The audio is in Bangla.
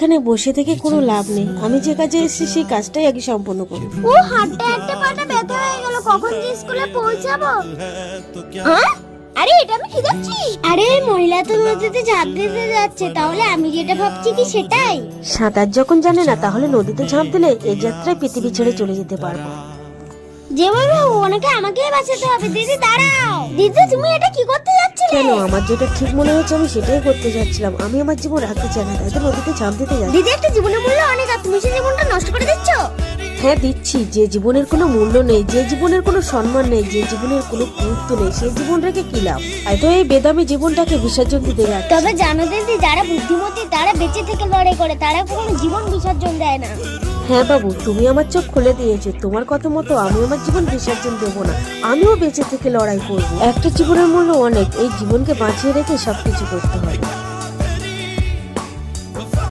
এখানে বসে থেকে কোনো লাভ নেই, আমি যে কাজে এসেছি সেই কাজটাই আগে সম্পন্ন করব। ও হাঁটতে হাঁটতে পাটা ব্যথা হয়ে গেল, কখন যে স্কুলে পৌঁছাবো? আরে এটা আমি কি দেখছি? আরে মহিলা তো নদীতে ঝাঁপ দিতে যাচ্ছে, তাহলে আমি যেটা ভাবছি কি সেটাই। সাঁতার যখন জানে না তাহলে নদীতে ঝাঁপ দিলে এই যাত্রায় পৃথিবী ছেড়ে চলে যেতে পারবো। যেভাবে ওনাকে আমাকেই বাঁচাতে হবে। দিদি দাঁড়াও। দিদি তুমি এটা কি করতে যাচ্ছিলে? কেন, আমার যেটা ঠিক মনে হচ্ছে আমি সেটাই করতে যাচ্ছিলাম। আমি আমার জীবন রাখতে চাই না, তাই তো নদীতে ঝাঁপ দিতে যাচ্ছি। দিদি একটা জীবনের মূল্য অনেক, আর তুমি সেই জীবনটা নষ্ট করে দিচ্ছ। হ্যাঁ দিচ্ছি, যে জীবনের কোনো মূল্য নেই, যে জীবনের কোনো সম্মান নেই, যে জীবনের কোনো গুরুত্ব নেই, সেই জীবন রেখে কি লাভ? হয়তো এই বেদামি জীবনটাকে বিসর্জন দিতে যাচ্ছে। তবে জানো দিদি, যারা বুদ্ধিমতী তারা বেঁচে থেকে লড়াই করে, তারা কখনো জীবন বিসর্জন দেয় না। হ্যাঁ বাবু, তুমি আমার চোখ খুলে দিয়েছো। তোমার কথা মতো আমি আমার জীবন বিসর্জন দেবো না, আমিও বেঁচে থেকে লড়াই করবো। একটা জীবনের মূল্য অনেক, এই জীবনকে বাঁচিয়ে রেখে সবকিছু করতে হয়।